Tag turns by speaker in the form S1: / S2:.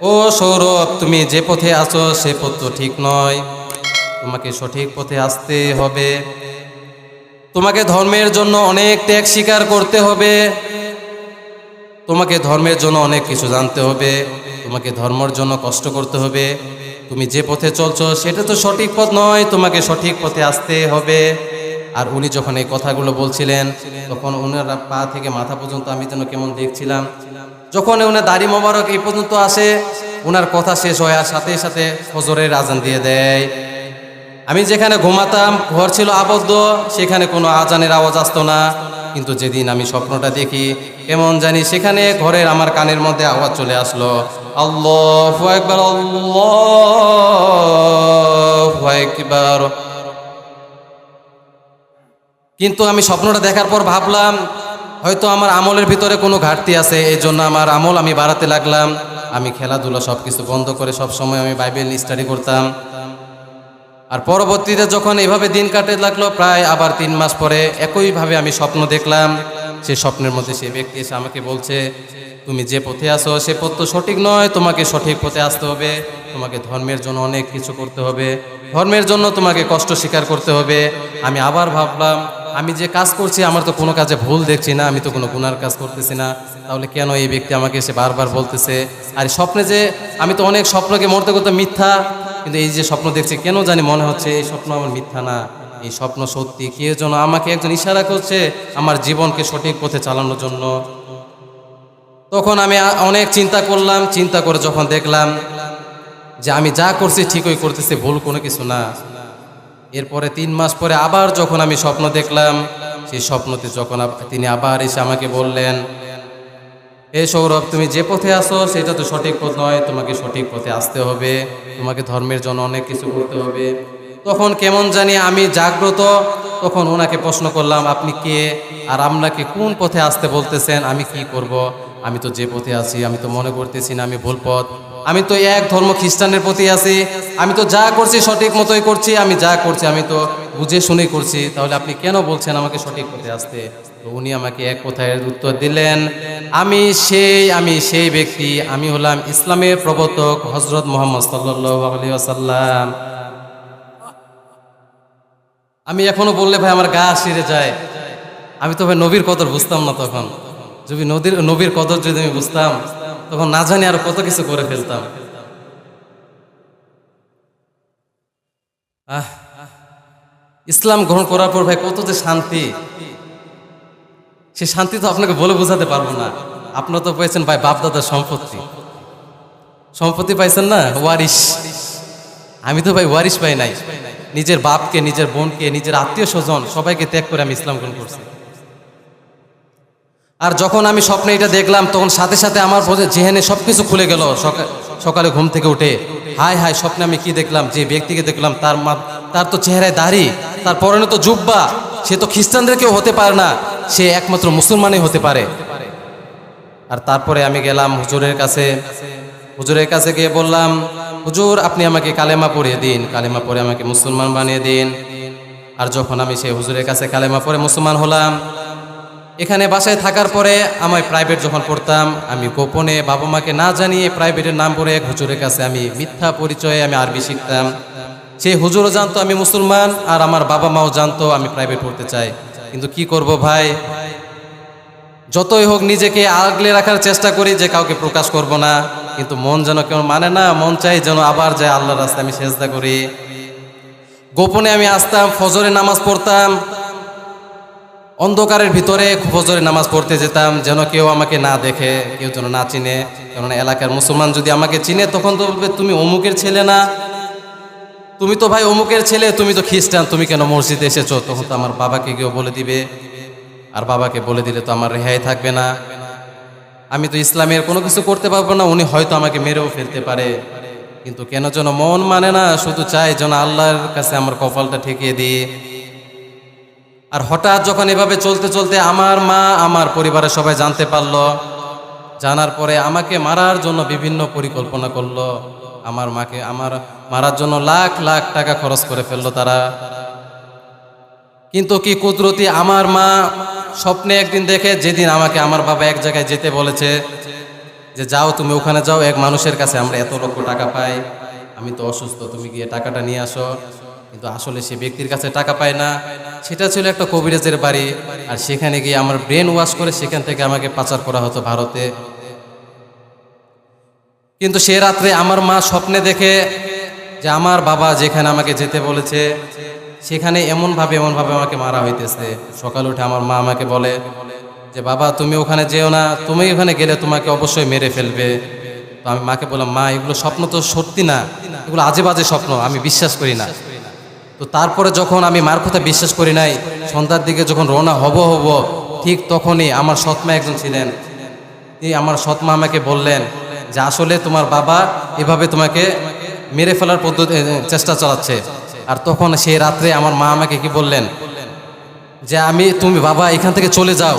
S1: ও সৌরভ, তুমি যে পথে আছো সে পথ তো ঠিক নয়, তোমাকে সঠিক পথে আসতে হবে। তোমাকে ধর্মের জন্য অনেক ত্যাগ স্বীকার করতে হবে, তোমাকে ধর্মের জন্য অনেক কিছু জানতে হবে, তোমাকে ধর্মের জন্য কষ্ট করতে হবে। তুমি যে পথে চলছো সেটা তো সঠিক পথ নয়, তোমাকে সঠিক পথে আসতে হবে। আর উনি যখন এই কথাগুলো বলছিলেন তখন ওনার পা থেকে মাথা পর্যন্ত আমি যেন কেমন দেখছিলাম। যখন ওনার দাড়ি মোবারক এই পর্যন্ত আসে, ওনার কথা শেষ হওয়ার সাথে সাথে ফজরের আজান দিয়ে দেয়। আমি যেখানে ঘুমাতাম ঘর ছিল আবদ্ধ, সেখানে কোনো আজানের আওয়াজ আসতো না। কিন্তু যেদিন আমি স্বপ্নটা দেখি কেমন জানি সেখানে ঘরের আমার কানের মধ্যে আওয়াজ চলে আসলো, আল্লাহু আকবার, আল্লাহু আকবার। কিন্তু আমি স্বপ্নটা দেখার পর ভাবলাম হয়তো আমার আমলের ভিতরে কোনো ঘাটতি আছে, এই জন্য আমার আমল আমি বাড়াতে লাগলাম। আমি খেলাধুলা সব কিছু বন্ধ করে সব সময় আমি বাইবেল স্টাডি করতাম। আর পরবর্তীতে যখন এভাবে দিন কাটতে লাগলো, প্রায় আবার 3 মাস পরে একইভাবে আমি স্বপ্ন দেখলাম। সে স্বপ্নের মধ্যে সে ব্যক্তি এসে আমাকে বলছে, তুমি যে পথে আসো সে পথ তো সঠিক নয়, তোমাকে সঠিক পথে আসতে হবে, তোমাকে ধর্মের জন্য অনেক কিছু করতে হবে, ধর্মের জন্য তোমাকে কষ্ট স্বীকার করতে হবে। আমি আবার ভাবলাম আমি যে কাজ করছি আমার তো কোনো কাজে ভুল দেখছি না, আমি তো কোনো গুনার কাজ করতেছি না, তাহলে কেন এই ব্যক্তি আমাকে এসে বারবার বলতেছে? আর স্বপ্নে যে আমি তো অনেক স্বপ্নকে মরতে করতে মিথ্যা, কিন্তু এই যে স্বপ্ন দেখছি কেন জানি মনে হচ্ছে এই স্বপ্ন আমার মিথ্যা না, এই স্বপ্ন সত্যি। কেউ যেন আমাকে একজন ইশারা করছে আমার জীবনকে সঠিক পথে চালানোর জন্য। তখন আমি অনেক চিন্তা করলাম, চিন্তা করে যখন দেখলাম যে আমি যা করছি ঠিকই করতেছি, ভুল কোনো কিছু না। এরপরে 3 মাস পরে আবার যখন আমি স্বপ্ন দেখলাম, সেই স্বপ্নতে যখন তিনি আবার এসে আমাকে বললেন, এই সৌরভ, তুমি যে পথে আসো সেটা তো সঠিক পথ নয়, তোমাকে সঠিক পথে আসতে হবে, তোমাকে ধর্মের জন্য অনেক কিছু করতে হবে। তখন কেমন জানি আমি জাগ্রত, তখন ওনাকে প্রশ্ন করলাম, আপনি কে আর আপনাকে কোন পথে আসতে বলতেছেন? আমি কি করব? আমি তো যে পথে আছি আমি তো মনে করতেছি না আমি ভুল পথ, আমি তো এক ধর্ম খ্রিস্টানের প্রতি আছি, আমি তো যা করছি সঠিক মতোই করছি, আমি যা করছি আমি তো বুঝে শুনে করছি, তাহলে আপনি কেন বলছেন আমাকে সঠিক পথে আসতে? তো উনি আমাকে এক কথায় উত্তর দিলেন, আমি সেই ব্যক্তি, আমি হলাম ইসলামের প্রবর্তক হযরত মুহাম্মদ সাল্লাল্লাহু আলাইহি ওয়াসাল্লাম। আমি এখনো বললে ভাই আমার গা শিরে যায়। আমি তো ভাই নবীর কদর বুঝতাম না তখন। যদি নবীর কদর যদি আমি বুঝতাম তখন না জানি আরো কত কিছু করে ফেলতাম। আহ ইসলাম গ্রহণ করার পর ভাই কত যে শান্তি, সে শান্তি তো আপনাকে বলে বোঝাতে পারবো না। আপনারা তো পেয়েছেন ভাই বাপদাদার সম্পত্তি, সম্পত্তি পাইছেন না, ওয়ারিশ। আমি তো ভাই ওয়ারিশ পাই নাই, নিজের বাপকে, নিজের বোনকে, নিজের আত্মীয় স্বজন সবাইকে ত্যাগ করে আমি ইসলাম গ্রহণ করছি। আর যখন আমি স্বপ্নে এটা দেখলাম তখন সাথে সাথে আমার জেহেনে সবকিছু খুলে গেল। সকালে ঘুম থেকে উঠে হায় হায়, স্বপ্নে আমি কি দেখলাম? যে ব্যক্তিকে দেখলাম তার তো চেহারায় দাড়ি, তার পরনে তো জুব্বা, সে তো খ্রিস্টানদের কেউ হতে পারে না, সে একমাত্র মুসলমানই হতে পারে। আর তারপরে আমি গেলাম হুজুরের কাছে, হুজুরের কাছে গিয়ে বললাম, হুজুর আপনি আমাকে কালেমা পড়িয়ে দিন, কালেমা পড়ে আমাকে মুসলমান বানিয়ে দিন। আর যখন আমি সেই হুজুরের কাছে কালেমা পড়ে মুসলমান হলাম, এখানে বাসায় থাকার পরে আমি প্রাইভেট যখন পড়তাম, আমি গোপনে বাবা মাকে না জানিয়ে প্রাইভেটের নাম পড়ে এক হুজুরের কাছে আমি মিথ্যা পরিচয়ে আমি আরবি শিখতাম। সেই হুজুরও জানতো আমি মুসলমান, আর আমার বাবা মাও জানতো আমি প্রাইভেট পড়তে চাই। কিন্তু কি করব ভাই, যতই হোক নিজেকে আগলে রাখার চেষ্টা করি যে কাউকে প্রকাশ করব না, কিন্তু মন যেন কেউ মানে না, মন চাই যেন আবার যায় আল্লাহর রাস্তায় আমি সেজদা করি। গোপনে আমি আসতাম, ফজরের নামাজ পড়তাম, অন্ধকারের ভিতরে ফজরের নামাজ পড়তে যেতাম যেন কেউ আমাকে না দেখে, কেউ যেন না চিনে। কেননা এলাকার মুসলমান যদি আমাকে চিনে তখন তো বলবে, তুমি অমুকের ছেলে না, তুমি তো ভাই অমুকের ছেলে, তুমি তো খ্রিস্টান, তুমি কেন মসজিদে এসেছো? তখন তো আমার বাবাকে কেউ বলে দিবে, আর বাবাকে বলে দিলে তো আমার রেহাই থাকবে না, আমি তো ইসলামের কোনো কিছু করতে পারবো না, উনি হয়তো আমাকে মেরেও ফেলতে পারে। কিন্তু কেন যেন মন মানে না, শুধু চাই যেন আল্লাহর কাছে আমার কপালটা ঠেকিয়ে দিই। আর হঠাৎ যখন এভাবে চলতে চলতে আমার মা, আমার পরিবারের সবাই জানতে পারলো, জানার পরে আমাকে মারার জন্য বিভিন্ন পরিকল্পনা করলো। আমার মাকে মারার জন্য লাখ লাখ টাকা খরচ করে ফেললো তারা। কিন্তু কি কুদরতি, আমার মা স্বপ্নে একদিন দেখে, যেদিন আমাকে আমার বাবা এক জায়গায় যেতে বলেছে, যে যাও তুমি ওখানে যাও, এক মানুষের কাছে আমরা এত লক্ষ টাকা পাই, আমি তো অসুস্থ, তুমি গিয়ে টাকাটা নিয়ে আসো। কিন্তু আসলে সে ব্যক্তির কাছে টাকা পায় না। সেটা ছিল একটা কবিরাজের বাড়ি, আর সেখানে গিয়ে আমার ব্রেন ওয়াশ করে সেখান থেকে আমাকে পাচার করা হতো ভারতে। কিন্তু সে রাত্রে আমার মা স্বপ্নে দেখে যে আমার বাবা যেখানে আমাকে যেতে বলেছে সেখানে এমনভাবে আমাকে মারা হইতেছে। সকাল উঠে আমার মা আমাকে বলে যে বাবা তুমি ওখানে যেও না, তুমি ওখানে গেলে তোমাকে অবশ্যই মেরে ফেলবে। তো আমি মাকে বললাম, মা এগুলো স্বপ্ন তো সত্যি না, এগুলো আজে বাজে স্বপ্ন, আমি বিশ্বাস করি না। তো তারপরে যখন আমি মার কথা বিশ্বাস করি নাই, সন্ধ্যার দিকে যখন রওনা হব ঠিক তখনই আমার সৎমা একজন ছিলেন, আমার সৎমা আমাকে বললেন যে আসলে তোমার বাবা এভাবে তোমাকে মেরে ফেলার পদ্ধতি চেষ্টা চালাচ্ছে। আর তখন সেই রাত্রে আমার মা আমাকে কি বললেন যে তুমি বাবা এখান থেকে চলে যাও,